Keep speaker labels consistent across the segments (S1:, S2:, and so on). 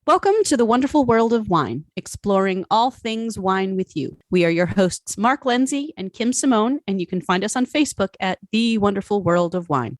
S1: Welcome to the wonderful world of wine, exploring all things wine with you. We are your hosts, Mark Lindsay and Kim Simone, and you can find us on Facebook at The Wonderful World of Wine.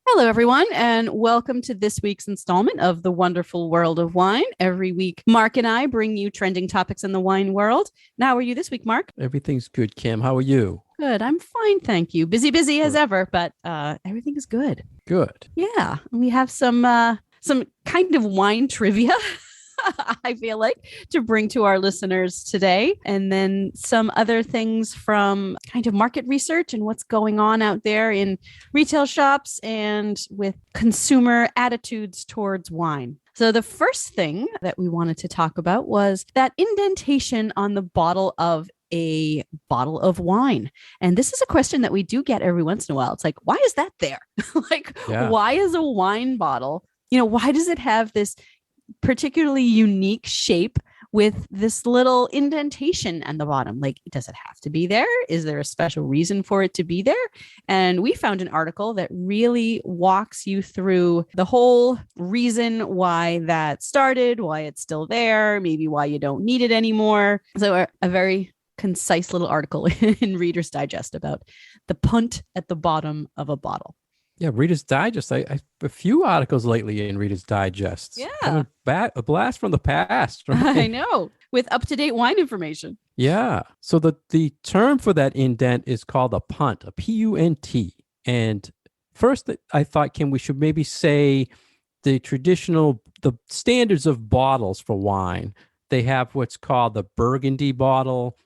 S1: Hello, everyone, and welcome to this week's installment of The Wonderful World of Wine. Every week, Mark and I bring you trending topics in the wine world. Now, how are you this week, Mark?
S2: Everything's good, Kim. How are you?
S1: Good. I'm fine, thank you. Busy as ever, but everything is good.
S2: Good.
S1: Yeah, we have some kind of wine trivia. I feel like to bring to our listeners today, and then some other things from kind of market research and what's going on out there in retail shops and with consumer attitudes towards wine. So the first thing that we wanted to talk about was that indentation on the bottle of a bottle of wine. And this is a question that we do get every once in a while. It's like, why is that there? Why is a wine bottle, why does it have this particularly unique shape with this little indentation on the bottom? Like, does it have to be there? Is there a special reason for it to be there? And we found an article that really walks you through the whole reason why that started, why it's still there, maybe why you don't need it anymore. So a very concise little article in Reader's Digest about the punt at the bottom of a bottle.
S2: Yeah, Reader's Digest. I a few articles lately in Reader's Digest.
S1: Yeah.
S2: A blast from the past. Right?
S1: I know, with up-to-date wine information.
S2: Yeah. So the term for that indent is called a punt, a P-U-N-T. And first, I thought, Kim, we should maybe say the standards of bottles for wine. They have what's called the Burgundy bottle,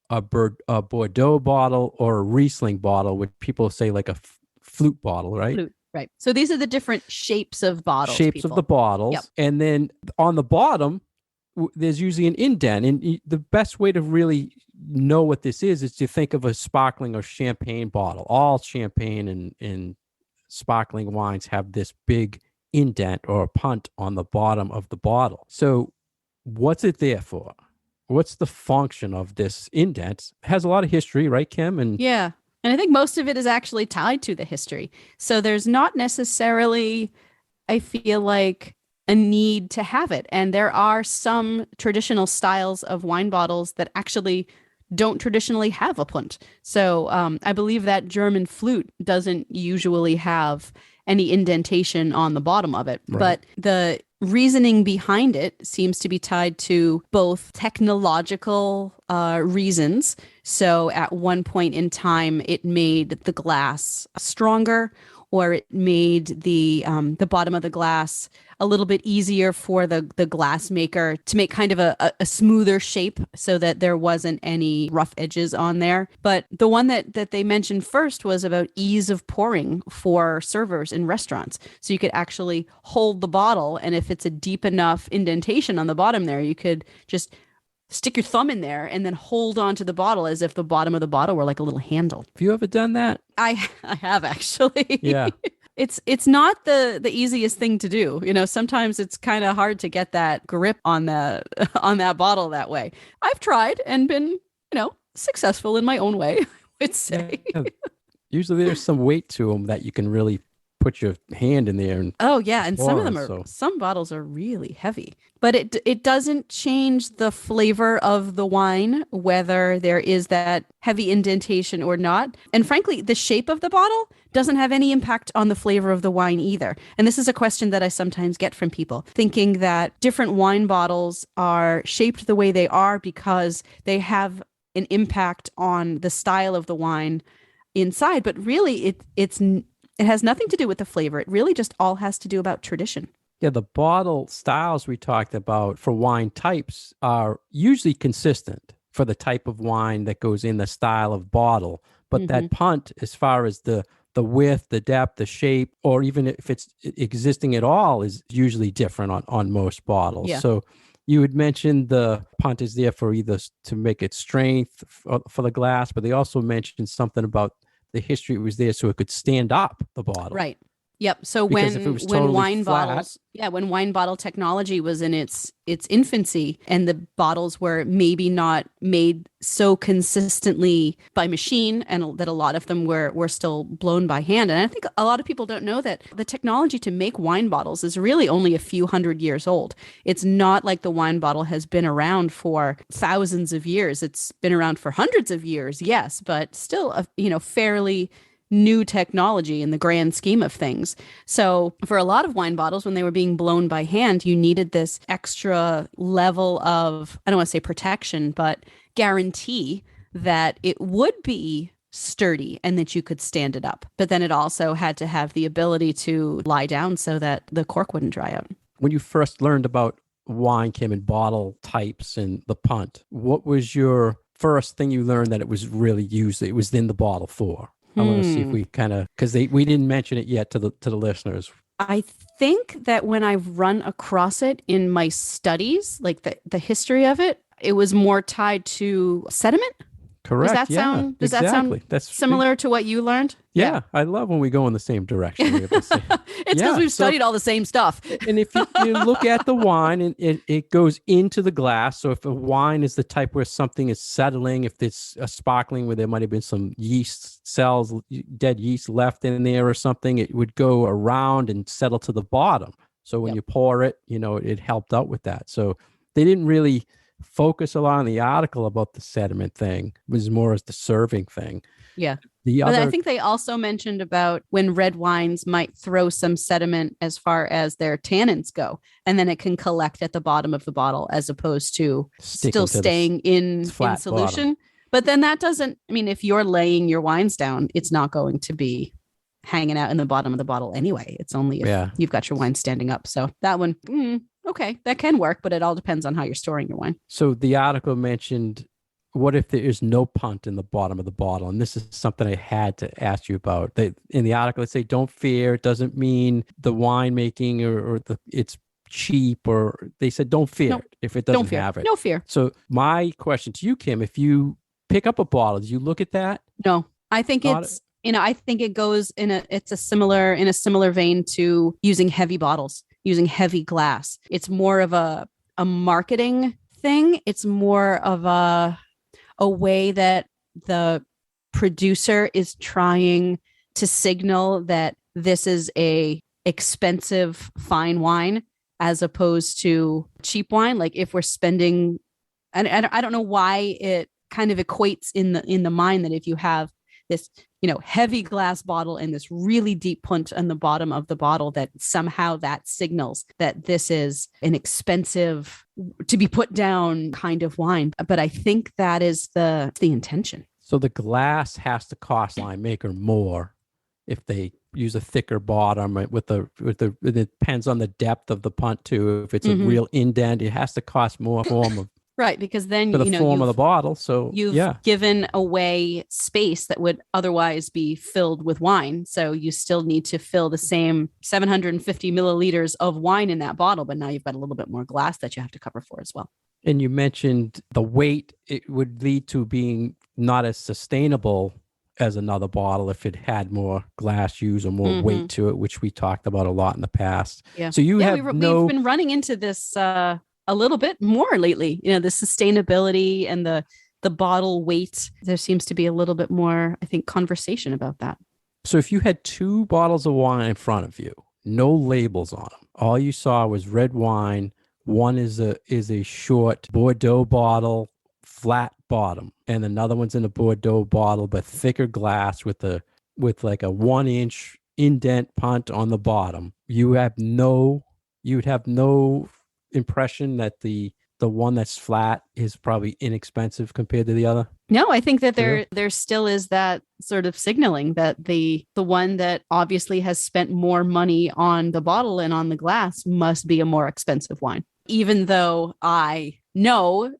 S2: a Bordeaux bottle, or a Riesling bottle, which people say like a flute bottle, right?
S1: Flute, right. So these are the different shapes of bottles.
S2: Of the bottles. Yep. And then on the bottom, there's usually an indent. And the best way to really know what this is to think of a sparkling or champagne bottle. All champagne and sparkling wines have this big indent or a punt on the bottom of the bottle. So what's it there for? What's the function of this indent? It has a lot of history, right, Kim? And
S1: yeah. And I think most of it is actually tied to the history. So there's not necessarily, I feel like, a need to have it. And there are some traditional styles of wine bottles that actually don't traditionally have a punt. So I believe that German flute doesn't usually have any indentation on the bottom of it. Right. But the reasoning behind it seems to be tied to both technological reasons. So at one point in time, it made the glass stronger, or it made the bottom of the glass a little bit easier for the glass maker to make kind of a smoother shape so that there wasn't any rough edges on there. But the one that they mentioned first was about ease of pouring for servers in restaurants. So you could actually hold the bottle, and if it's a deep enough indentation on the bottom there, you could just stick your thumb in there and then hold onto the bottle as if the bottom of the bottle were like a little handle.
S2: Have you ever done that?
S1: I have, actually.
S2: Yeah.
S1: It's not the easiest thing to do. Sometimes it's kind of hard to get that grip on that bottle that way. I've tried and been, successful in my own way, I would say.
S2: Yeah. Usually there's some weight to them that you can really put your hand in there. And
S1: some of them some bottles are really heavy. But it doesn't change the flavor of the wine, whether there is that heavy indentation or not. And frankly, the shape of the bottle doesn't have any impact on the flavor of the wine either. And this is a question that I sometimes get from people, thinking that different wine bottles are shaped the way they are because they have an impact on the style of the wine inside. But really, it has nothing to do with the flavor. It really just all has to do about tradition.
S2: Yeah, the bottle styles we talked about for wine types are usually consistent for the type of wine that goes in the style of bottle. But that punt, as far as the width, the depth, the shape, or even if it's existing at all, is usually different on most bottles.
S1: Yeah.
S2: So you had mentioned the punt is there for either to make it strength for the glass, but they also mentioned something about the history. It was there so it could stand up the bottle.
S1: Right. Yep. So
S2: Because if it was
S1: when
S2: totally
S1: wine
S2: flat,
S1: bottles, yeah, when wine bottle technology was in its infancy and the bottles were maybe not made so consistently by machine and that a lot of them were still blown by hand. And I think a lot of people don't know that the technology to make wine bottles is really only a few hundred years old. It's not like the wine bottle has been around for thousands of years. It's been around for hundreds of years, yes, but still a fairly new technology in the grand scheme of things. So for a lot of wine bottles, when they were being blown by hand, you needed this extra level of, I don't want to say protection, but guarantee that it would be sturdy and that you could stand it up. But then it also had to have the ability to lie down so that the cork wouldn't dry out.
S2: when you first learned about wine came in bottle types and the punt, what was your first thing you learned that it was really used, it was in the bottle for? I want to see if we kind of, because we didn't mention it yet to the listeners.
S1: I think that when I've run across it in my studies, like the history of it, it was more tied to sediment.
S2: Correct.
S1: Does that sound
S2: That's
S1: similar to what you learned?
S2: Yeah, I love when we go in the same direction.
S1: It's because we've studied all the same stuff.
S2: And if you look at the wine, and it goes into the glass. So if a wine is the type where something is settling, if it's a sparkling where there might have been some yeast cells, dead yeast left in there or something, it would go around and settle to the bottom. So when you pour it, it helped out with that. So they didn't really focus a lot on the article about the sediment thing. It was more as the serving thing.
S1: Yeah. But I think they also mentioned about when red wines might throw some sediment as far as their tannins go, and then it can collect at the bottom of the bottle as opposed to still staying in solution. Bottom. But then that doesn't, if you're laying your wines down, it's not going to be hanging out in the bottom of the bottle anyway. It's only if you've got your wine standing up. So that one, okay, that can work, but it all depends on how you're storing your wine.
S2: So the article mentioned, what if there is no punt in the bottom of the bottle? And this is something I had to ask you about. In the article, they say, don't fear. It doesn't mean the winemaking or it's cheap, or they said, don't fear if it doesn't have it.
S1: No fear.
S2: So my question to you, Kim, if you pick up a bottle, do you look at that?
S1: No, I think I think it goes in a similar vein to using heavy bottles, using heavy glass. It's more of a marketing thing. It's more of a way that the producer is trying to signal that this is a expensive fine wine as opposed to cheap wine. Like if we're spending, and I don't know why it kind of equates in the mind that if you have this, heavy glass bottle and this really deep punt on the bottom of the bottle, that somehow that signals that this is an expensive, to be put down kind of wine. But I think that is the intention.
S2: So the glass has to cost winemaker more if they use a thicker bottom it depends on the depth of the punt too. If it's a real indent, it has to cost more form of
S1: right, because then
S2: for the form of the bottle. So
S1: you've given away space that would otherwise be filled with wine. So you still need to fill the same 750 milliliters of wine in that bottle, but now you've got a little bit more glass that you have to cover for as well.
S2: And you mentioned the weight, it would lead to being not as sustainable as another bottle if it had more glass use or more weight to it, which we talked about a lot in the past.
S1: Yeah.
S2: So we've
S1: been running into this a little bit more lately, the sustainability and the bottle weight. There seems to be a little bit more, I think, conversation about that.
S2: So if you had two bottles of wine in front of you, no labels on them, all you saw was red wine. One is a short Bordeaux bottle, flat bottom, and another one's in a Bordeaux bottle, but thicker glass with like a 1-inch indent punt on the bottom. You'd have no impression that the one that's flat is probably inexpensive compared to the other?
S1: No, I think that there still is that sort of signaling that the one that obviously has spent more money on the bottle and on the glass must be a more expensive wine. Even though I know,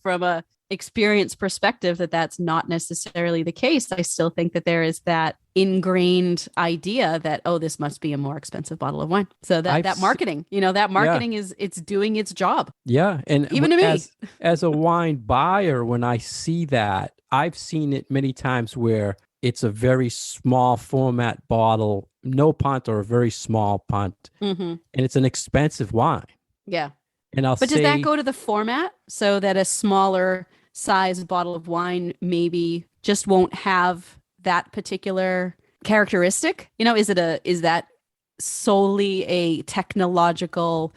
S1: from a experience perspective that that's not necessarily the case, I still think that there is that ingrained idea that, this must be a more expensive bottle of wine. So that marketing, is it's doing its job.
S2: Yeah. And
S1: even to me
S2: as a wine buyer, when I see that, I've seen it many times where it's a very small format bottle, no punt or a very small punt,
S1: Mm-hmm.
S2: and it's an expensive wine.
S1: Yeah.
S2: And I'll
S1: But does that
S2: say,
S1: go to the format so that a smaller size bottle of wine maybe just won't have that particular characteristic? Is that solely a technological,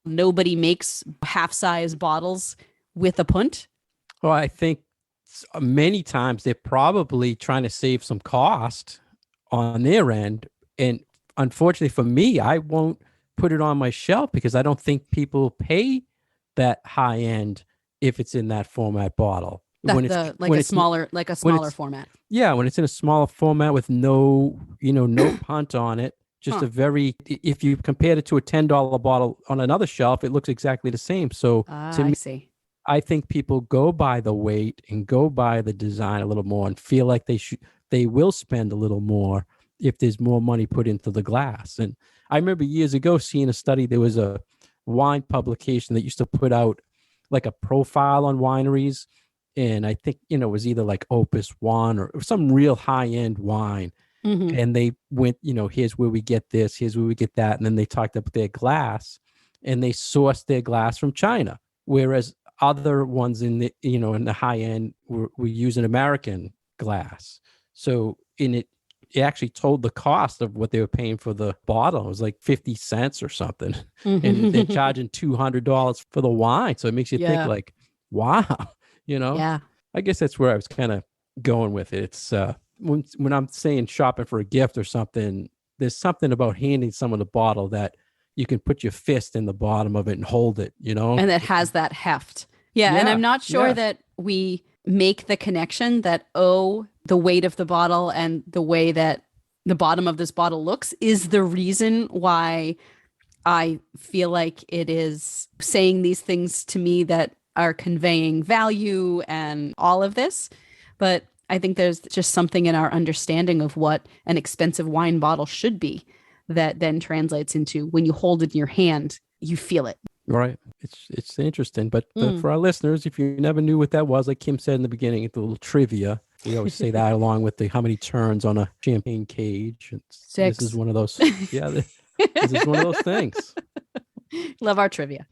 S1: nobody makes half-size bottles with a punt?
S2: well, I think many times they're probably trying to save some cost on their end. And unfortunately for me, I won't put it on my shelf because I don't think people pay that high end if it's in that format bottle. When it's
S1: The like
S2: when
S1: a
S2: it's
S1: smaller like a
S2: when
S1: smaller
S2: it's
S1: format.
S2: yeah, when it's in a smaller format with no punt on it, just
S1: Huh.
S2: a very, if you compared it to a $10 bottle on another shelf, it looks exactly the same. So
S1: Ah,
S2: to
S1: I
S2: me,
S1: see.
S2: I think people go by the weight and go by the design a little more and feel like they will spend a little more if there's more money put into the glass. And I remember years ago seeing a study. There was a wine publication that used to put out like a profile on wineries, and I think it was either like Opus One or some real high end wine.
S1: Mm-hmm.
S2: And they went, here's where we get this, here's where we get that, and then they talked about their glass, and they sourced their glass from China, whereas other ones in the high end were using American glass. So it actually told the cost of what they were paying for the bottle. It was like 50 cents or something. And they're
S1: Mm-hmm.
S2: charging $200 for the wine. So it makes you think
S1: Yeah.
S2: like, wow, you know,
S1: Yeah.
S2: I guess that's where I was kind of going with it. It's when I'm saying shopping for a gift or something, there's something about handing someone a bottle that you can put your fist in the bottom of it and hold it,
S1: And that has that heft. Yeah. And
S2: Yeah.
S1: I'm not sure
S2: Yes.
S1: that we make the connection that, oh, the weight of the bottle and the way that the bottom of this bottle looks is the reason why I feel like it is saying these things to me that are conveying value and all of this. But I think there's just something in our understanding of what an expensive wine bottle should be that then translates into when you hold it in your hand, you feel it.
S2: Right. It's interesting. But
S1: Mm.
S2: for our listeners, if you never knew what that was, like Kim said in the beginning, it's a little trivia. We always say that along with the how many turns on a champagne cage. This is
S1: 6.
S2: one of those. Yeah, this is one of those things.
S1: Love our trivia.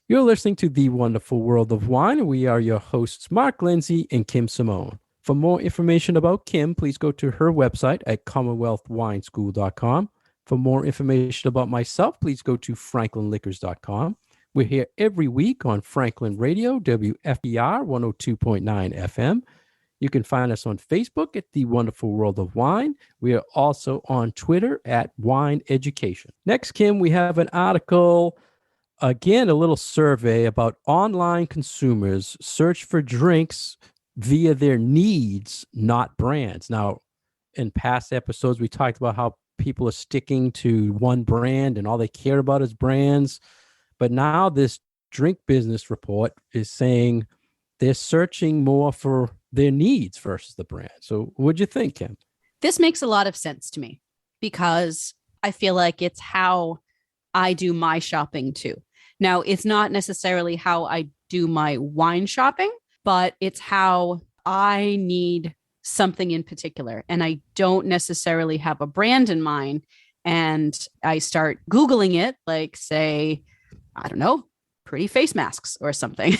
S2: You're listening to The Wonderful World of Wine. We are your hosts, Mark Lindsay and Kim Simone. For more information about Kim, please go to her website at commonwealthwineschool.com. For more information about myself, please go to franklinliquors.com. We're here every week on Franklin Radio, WFDR 102.9 FM. You can find us on Facebook at The Wonderful World of Wine. We are also on Twitter at Wine Education. Next, Kim, we have an article, again, a little survey about online consumers search for drinks via their needs, not brands. Now, in past episodes, we talked about how people are sticking to one brand and all they care about is brands. But now this drink business report is saying they're searching more for their needs versus the brand. So what'd you think, Kim?
S1: This makes a lot of sense to me because I feel like it's how I do my shopping too. Now, it's not necessarily how I do my wine shopping, but it's how I need something in particular. And I don't necessarily have a brand in mind. And I start Googling it, like, say, I don't know, pretty face masks or something.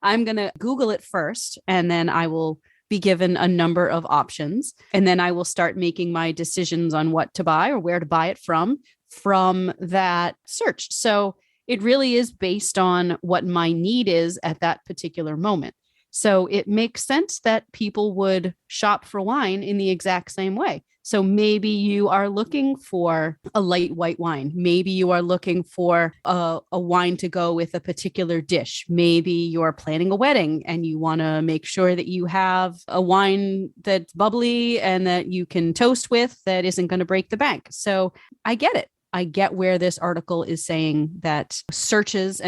S1: I'm going to Google it first, and then I will be given a number of options. And then I will start making my decisions on what to buy or where to buy it from that search. So it really is based on what my need is at that particular moment. So it makes sense that people would shop for wine in the exact same way. So maybe you are looking for a light white wine. Maybe you are looking for a wine to go with a particular dish. Maybe you're planning a wedding and you want to make sure that you have a wine that's bubbly and that you can toast with that isn't going to break the bank. So I get it. I get where this article is saying that searches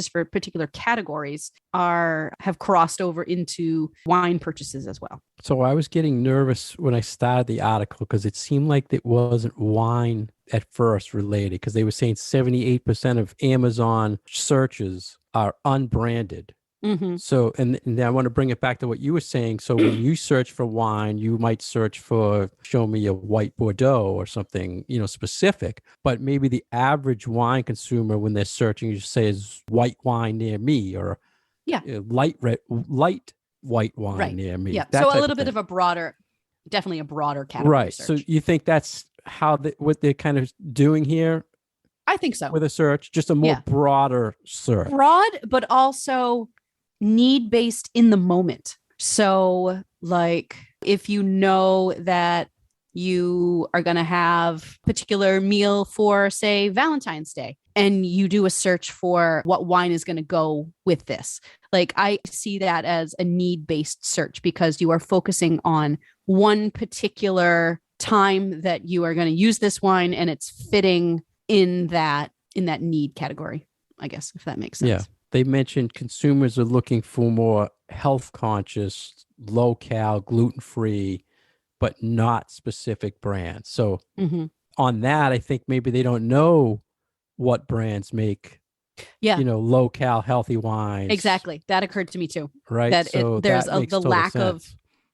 S1: for particular categories have crossed over into wine purchases as well.
S2: So I was getting nervous when I started the article because it seemed like it wasn't wine at first related, because they were saying 78% of Amazon searches are unbranded.
S1: Mm-hmm.
S2: So, and I want to bring it back to what you were saying. So when you search for wine, you might search for, show me a white Bordeaux or something, specific, but maybe the average wine consumer, when they're searching, you says white wine near me, or light white wine near me.
S1: Yeah. So a little bit of definitely a broader category.
S2: Right.
S1: Search.
S2: So you think that's what they're kind of doing here?
S1: I think so.
S2: With a search, just a more broader search.
S1: Broad, but also need-based in the moment. So like if you know that you are going to have a particular meal for, say, Valentine's Day, and you do a search for what wine is going to go with this. Like I see that as a need-based search, because you are focusing on one particular time that you are going to use this wine, and it's fitting in that need category, I guess, if that makes sense.
S2: Yeah. They mentioned consumers are looking for more health conscious, low cal, gluten-free, but not specific brands. So on that, I think maybe they don't know what brands make, low cal, healthy wines.
S1: Exactly. That occurred to me too.
S2: Right.
S1: That
S2: so
S1: there's
S2: that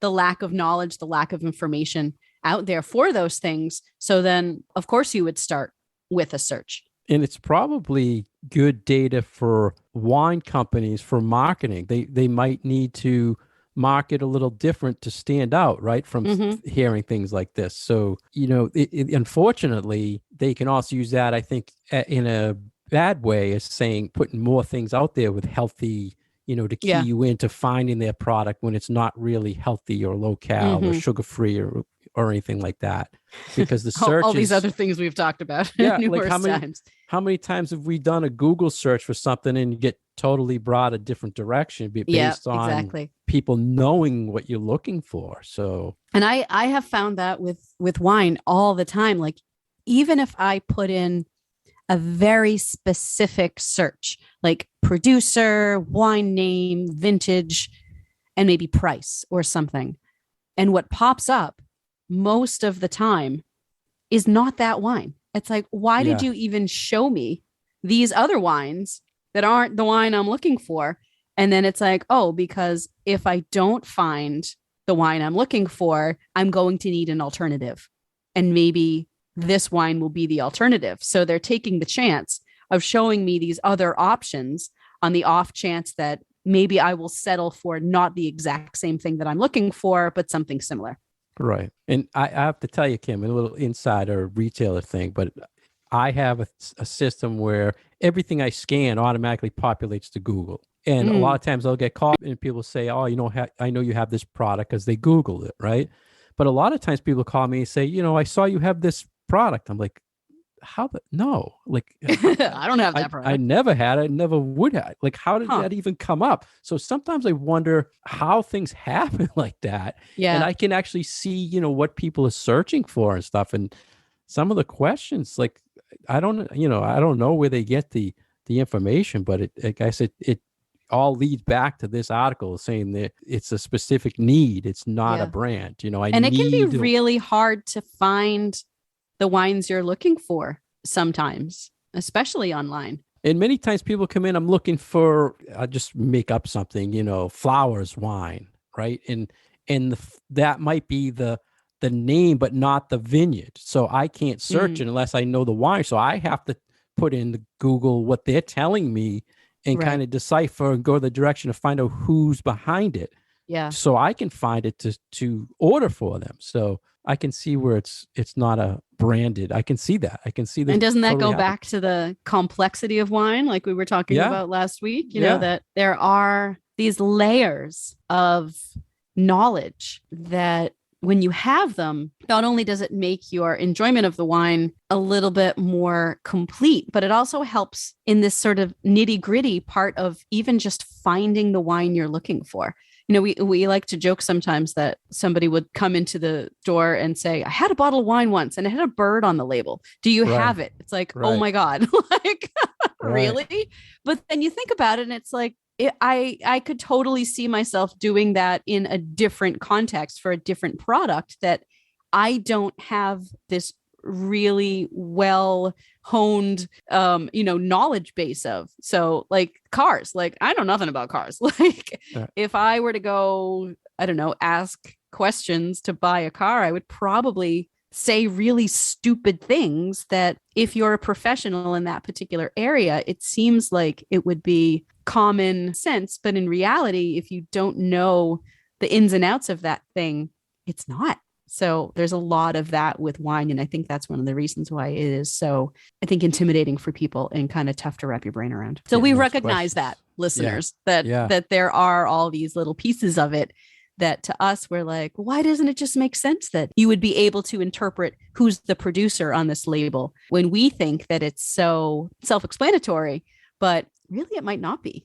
S1: the lack of knowledge, the lack of information out there for those things. So then, of course, you would start with a search.
S2: And it's probably good data for wine companies for marketing. They might need to market a little different to stand out, right, from hearing things like this. So, unfortunately, they can also use that, I think, in a bad way, as saying, putting more things out there with healthy, to key you into finding their product when it's not really healthy or low cal or sugar free or anything like that. Because the search
S1: all these other things we've talked about numerous times.
S2: How many times have we done a Google search for something and you get totally brought a different direction based on people knowing what you're looking for? So,
S1: and I have found that with wine all the time. Like, even if I put in a very specific search, like producer, wine name, vintage, and maybe price or something, and what pops up most of the time is not that wine. It's like, why did you even show me these other wines that aren't the wine I'm looking for? And then it's like, oh, because if I don't find the wine I'm looking for, I'm going to need an alternative. And maybe this wine will be the alternative. So they're taking the chance of showing me these other options on the off chance that maybe I will settle for not the exact same thing that I'm looking for, but something similar.
S2: Right. And I have to tell you, Kim, a little insider retailer thing, but I have a system where everything I scan automatically populates to Google. And a lot of times I'll get caught and people say, oh, I know you have this product because they Googled it, right? But a lot of times people call me and say, I saw you have this product. I'm like, no, like,
S1: I don't have that product.
S2: I never had it. Never would have. Like, how did that even come up? So sometimes I wonder how things happen like that.
S1: Yeah.
S2: And I can actually see, what people are searching for and stuff. And some of the questions, like, I don't know where they get the information, but like I said, it all leads back to this article saying that it's a specific need. It's not a brand,
S1: and it can be really hard to find the wines you're looking for sometimes, especially online.
S2: And many times people come in, I'm looking for, I'll just make up something, flowers wine, right? And that might be the name, but not the vineyard. So I can't search it unless I know the wine. So I have to put in the Google what they're telling me and kind of decipher and go the direction to find out who's behind it.
S1: Yeah.
S2: So I can find it to order for them. So I can see where it's not a branded. I can see that. I can see that.
S1: And doesn't that go back to the complexity of wine, like we were talking about last week? You know, that there are these layers of knowledge that when you have them, not only does it make your enjoyment of the wine a little bit more complete, but it also helps in this sort of nitty gritty part of even just finding the wine you're looking for. we like to joke sometimes that somebody would come into the store and say, I had a bottle of wine once and it had a bird on the label. Do you
S2: Right.
S1: have it? It's like, oh
S2: Right.
S1: my God, like,
S2: Right.
S1: really? But then you think about it and it's like, I could totally see myself doing that in a different context for a different product that I don't have this really well honed knowledge base of. So like cars, like I know nothing about cars. Like if I were to go, I don't know, ask questions to buy a car, I would probably say really stupid things that if you're a professional in that particular area, it seems like it would be common sense. But in reality, if you don't know the ins and outs of that thing, it's not. So there's a lot of that with wine. And I think that's one of the reasons why it is so, I think, intimidating for people and kind of tough to wrap your brain around. So we recognize that, listeners, that there are all these little pieces of it that to us, we're like, why doesn't it just make sense that you would be able to interpret who's the producer on this label when we think that it's so self-explanatory, but really it might not be.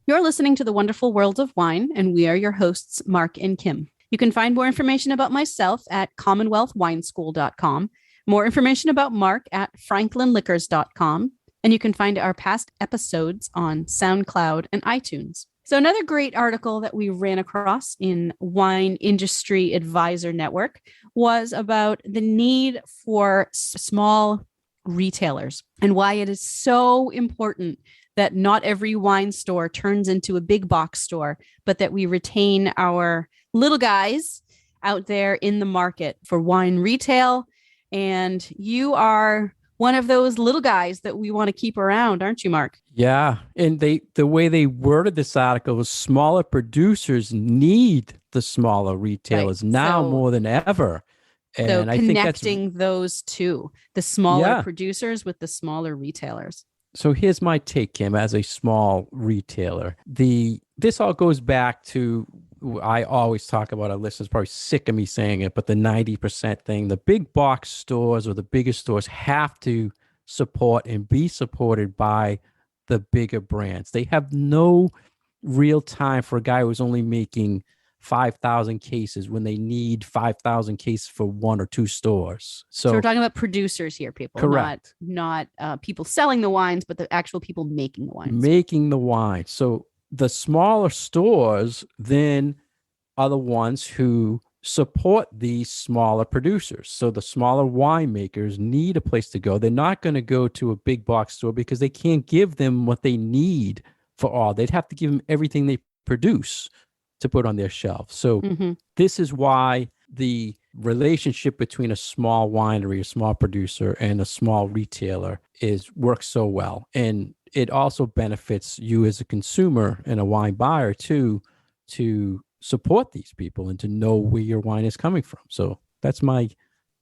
S1: You're listening to The Wonderful World of Wine, and we are your hosts, Mark and Kim. You can find more information about myself at commonwealthwineschool.com, more information about Mark at franklinliquors.com, and you can find our past episodes on SoundCloud and iTunes. So another great article that we ran across in Wine Industry Advisor Network was about the need for small retailers and why it is so important that not every wine store turns into a big box store, but that we retain our little guys out there in the market for wine retail. And you are one of those little guys that we want to keep around, aren't you, Mark?
S2: Yeah. And the way they worded this article was smaller producers need the smaller retailers now more than ever. And
S1: so
S2: I
S1: connecting
S2: think that's
S1: those two, the smaller producers with the smaller retailers.
S2: So here's my take, Kim, as a small retailer. This all goes back to, I always talk about, our listeners probably sick of me saying it, but the 90% thing. The big box stores or the bigger stores have to support and be supported by the bigger brands. They have no real time for a guy who's only making 5,000 cases when they need 5,000 cases for one or two stores. So
S1: we're talking about producers here, people.
S2: Correct.
S1: Not people selling the wines, but the actual people making the wines.
S2: Making the wine. So the smaller stores then are the ones who support these smaller producers. So the smaller winemakers need a place to go. They're not going to go to a big box store because they can't give them what they need for all. They'd have to give them everything they produce to put on their shelf. So this is why the relationship between a small winery, a small producer, and a small retailer works so well. And it also benefits you as a consumer and a wine buyer too, to support these people and to know where your wine is coming from. So that's my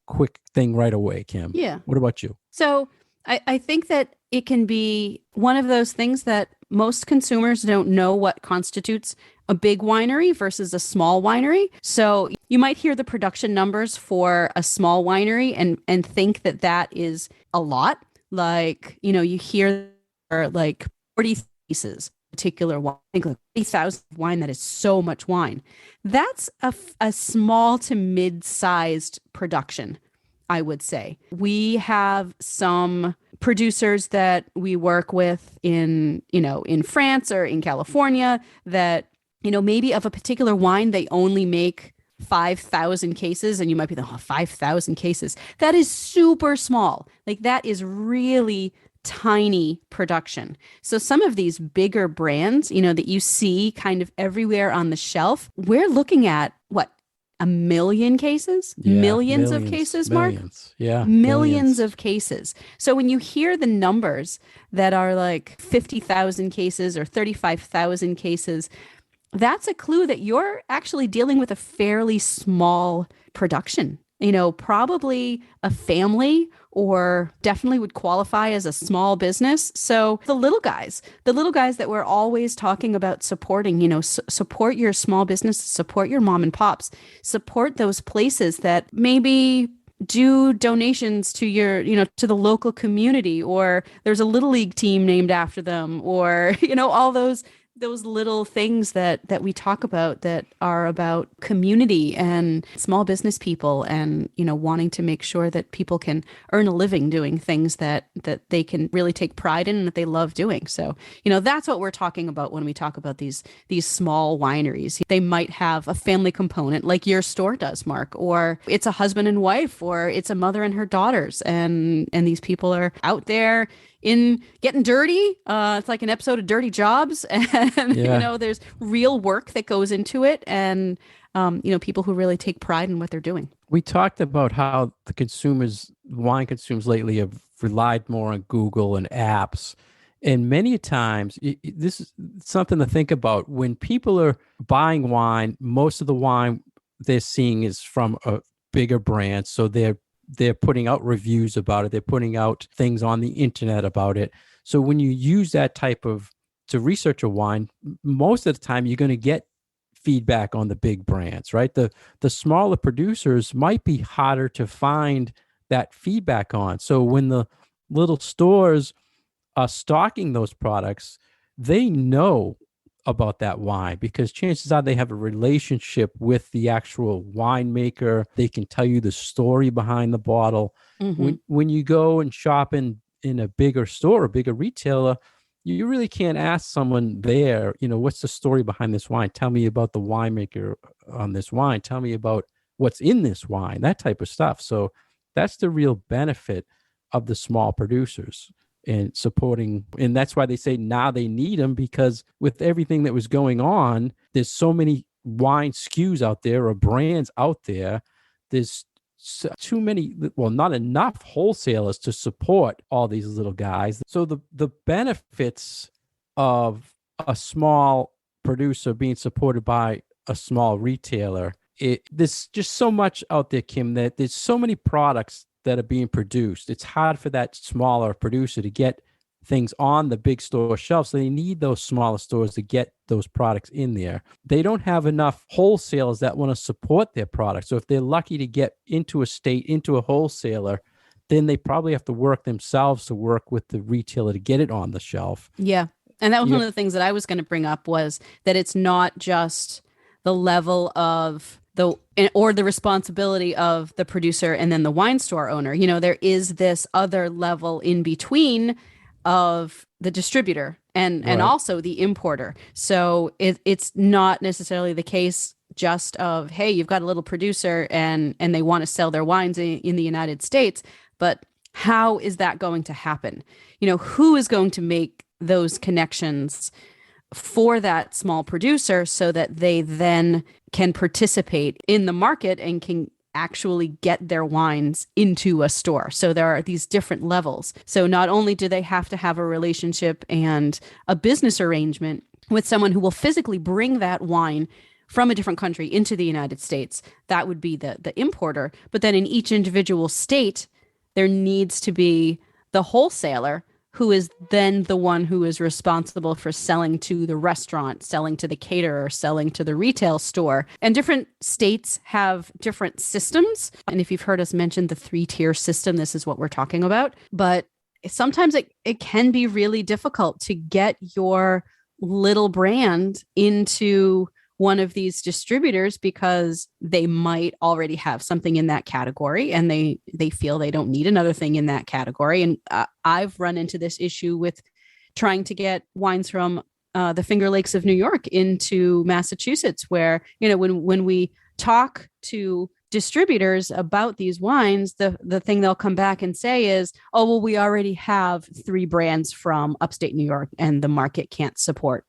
S2: quick thing right away, Kim.
S1: Yeah.
S2: What about you?
S1: So I think that it can be one of those things that most consumers don't know what constitutes a big winery versus a small winery. So you might hear the production numbers for a small winery and think that that is a lot. Like, you hear like 40 cases, particular wine, I think like 40,000 wine. That is so much wine. That's a small to mid-sized production, I would say. We have some producers that we work with in France or in California that, maybe of a particular wine, they only make 5,000 cases. And you might be thinking, 5,000 cases. That is super small. Like that is really tiny production. So some of these bigger brands, that you see kind of everywhere on the shelf, we're looking at what? 1 million cases?
S2: Yeah,
S1: millions of cases, Mark?
S2: Yeah.
S1: Millions of cases. So when you hear the numbers that are like 50,000 cases or 35,000 cases, that's a clue that you're actually dealing with a fairly small production. Probably a family, or definitely would qualify as a small business. So the little guys that we're always talking about supporting, support your small business, support your mom and pops, support those places that maybe do donations to your, to the local community, or there's a little league team named after them, or, all those little things that we talk about that are about community and small business people, and wanting to make sure that people can earn a living doing things that they can really take pride in and that they love doing. So that's what we're talking about when we talk about these small wineries. They might have a family component like your store does, Mark, or it's a husband and wife, or it's a mother and her daughters, and these people are out there in getting dirty. It's like an episode of Dirty Jobs, and there's real work that goes into it, and people who really take pride in what they're doing.
S2: We talked about how wine consumers lately have relied more on Google and apps. And many times, this is something to think about. When people are buying wine, most of the wine they're seeing is from a bigger brand. So they're putting out reviews about it. They're putting out things on the internet about it. So when you use that to research a wine, most of the time you're going to get feedback on the big brands, right? The smaller producers might be harder to find that feedback on. So when the little stores are stocking those products, they know about that wine because chances are they have a relationship with the actual winemaker. They can tell you the story behind the bottle.
S1: Mm-hmm.
S2: When you go and shop in a bigger store, a bigger retailer, you really can't ask someone there, what's the story behind this wine? Tell me about the winemaker on this wine. Tell me about what's in this wine, that type of stuff. So that's the real benefit of the small producers and supporting. And that's why they say now they need them, because with everything that was going on, there's so many wine SKUs out there or brands out there. There's too many, not enough wholesalers to support all these little guys. So the benefits of a small producer being supported by a small retailer, there's just so much out there, Kim, that there's so many products that are being produced. It's hard for that smaller producer to get things on the big store shelves. So they need those smaller stores to get those products in there. They don't have enough wholesalers that want to support their products. So if they're lucky to get into a wholesaler, then they probably have to work themselves to work with the retailer to get it on the shelf.
S1: Yeah. And that was one of the things that I was going to bring up, was that it's not just the level of the responsibility of the producer and then the wine store owner. There is this other level in between of the distributor and also the importer. So it's not necessarily the case just of, hey, you've got a little producer and they want to sell their wines in the United States, but how is that going to happen? Who is going to make those connections for that small producer so that they then can participate in the market and can actually get their wines into a store? So there are these different levels. So not only do they have to have a relationship and a business arrangement with someone who will physically bring that wine from a different country into the United States, that would be the importer. But then in each individual state, there needs to be the wholesaler, who is then the one who is responsible for selling to the restaurant, selling to the caterer, selling to the retail store. And different states have different systems. And if you've heard us mention the 3-tier system, this is what we're talking about. But sometimes it can be really difficult to get your little brand into one of these distributors because they might already have something in that category and they feel they don't need another thing in that category. And I've run into this issue with trying to get wines from the Finger Lakes of New York into Massachusetts, where, when we talk to distributors about these wines, the thing they'll come back and say is, oh, well, we already have 3 brands from upstate New York and the market can't support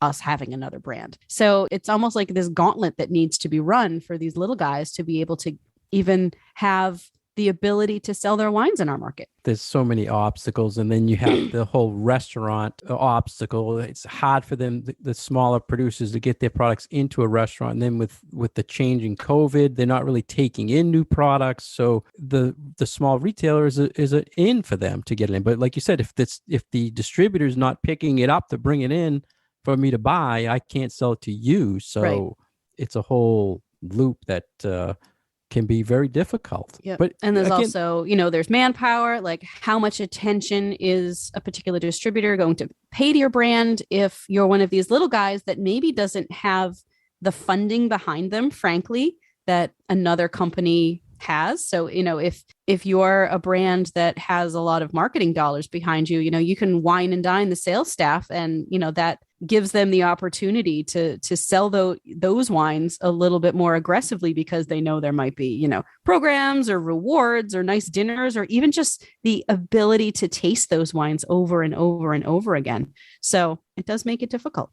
S1: us having another brand. So it's almost like this gauntlet that needs to be run for these little guys to be able to even have the ability to sell their wines in our market.
S2: There's so many obstacles. And then you have the whole restaurant obstacle. It's hard for them, the smaller producers, to get their products into a restaurant. And then with the changing COVID, they're not really taking in new products. So the small retailer is an in for them to get it in. But like you said, if the distributor is not picking it up to bring it in for me to buy, I can't sell it to you. So It's a whole loop that can be very difficult.
S1: Yeah.
S2: But
S1: and there's
S2: again,
S1: also, there's manpower, like how much attention is a particular distributor going to pay to your brand if you're one of these little guys that maybe doesn't have the funding behind them, frankly, that another company has. So, if you're a brand that has a lot of marketing dollars behind you, you can wine and dine the sales staff, and that gives them the opportunity to sell those wines a little bit more aggressively, because they know there might be, programs or rewards or nice dinners, or even just the ability to taste those wines over and over and over again. So it does make it difficult.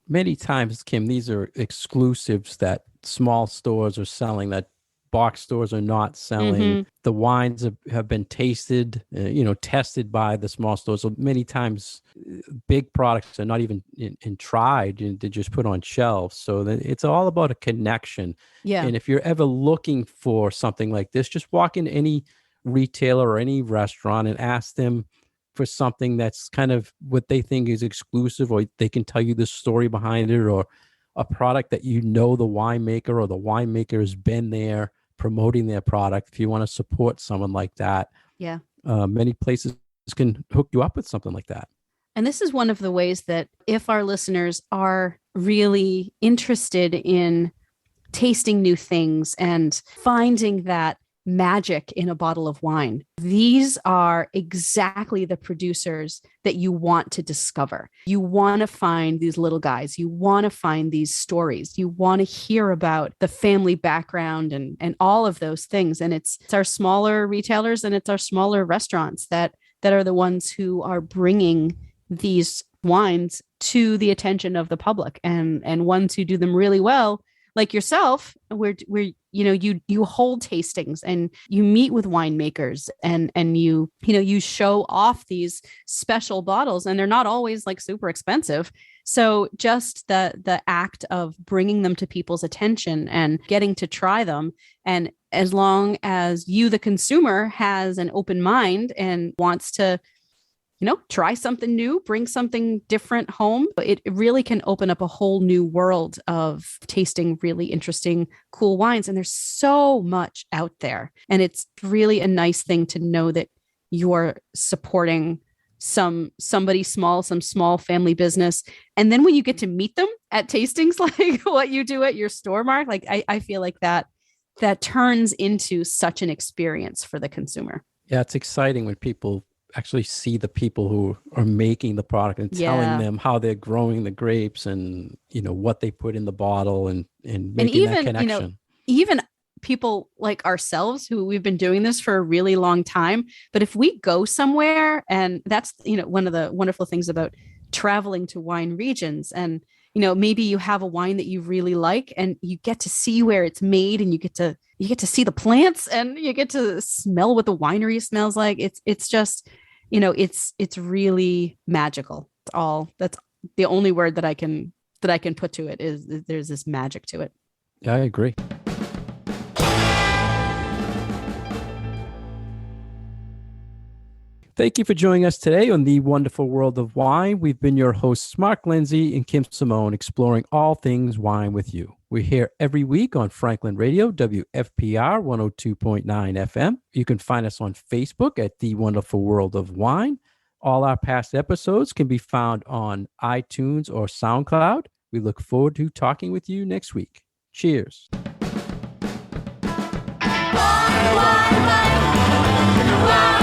S2: Many times, Kim, these are exclusives that small stores are selling that box stores are not selling.
S1: Mm-hmm.
S2: The wines have been tasted, tested by the small stores. So many times big products are not even in tried, and they're just put on shelves. So it's all about a connection.
S1: Yeah.
S2: And if you're ever looking for something like this, just walk in any retailer or any restaurant and ask them for something that's kind of what they think is exclusive, or they can tell you the story behind it, or a product that the winemaker or the winemaker has been there promoting their product. If you want to support someone like that,
S1: yeah,
S2: many places can hook you up with something like that.
S1: And this is one of the ways that if our listeners are really interested in tasting new things and finding that magic in a bottle of wine, these are exactly the producers that you want to discover. You want to find these little guys. You want to find these stories. You want to hear about the family background and all of those things. And it's our smaller retailers and it's our smaller restaurants that are the ones who are bringing these wines to the attention of the public, and ones who do them really well, like yourself, where you hold tastings and you meet with winemakers, and you show off these special bottles, and they're not always like super expensive. So just the act of bringing them to people's attention and getting to try them, and as long as you, the consumer, has an open mind and wants to try something new, bring something different home, it really can open up a whole new world of tasting really interesting, cool wines. And there's so much out there. And it's really a nice thing to know that you're supporting somebody small, some small family business. And then when you get to meet them at tastings, like what you do at your store, Mark, like I feel like that turns into such an experience for the consumer.
S2: Yeah, it's exciting when people actually see the people who are making the product and telling them how they're growing the grapes and what they put in the bottle and making even, that connection.
S1: Even people like ourselves who we've been doing this for a really long time, but if we go somewhere, and that's one of the wonderful things about traveling to wine regions, and maybe you have a wine that you really like and you get to see where it's made, and you get to see the plants, and you get to smell what the winery smells like. It's just it's really magical. That's the only word that I can put to it, is there's this magic to it.
S2: Yeah, I agree. Thank you for joining us today on The Wonderful World of Wine. We've been your hosts, Mark Lindsay and Kim Simone, exploring all things wine with you. We're here every week on Franklin Radio, WFPR 102.9 FM. You can find us on Facebook at The Wonderful World of Wine. All our past episodes can be found on iTunes or SoundCloud. We look forward to talking with you next week. Cheers.
S3: Wine, wine, wine.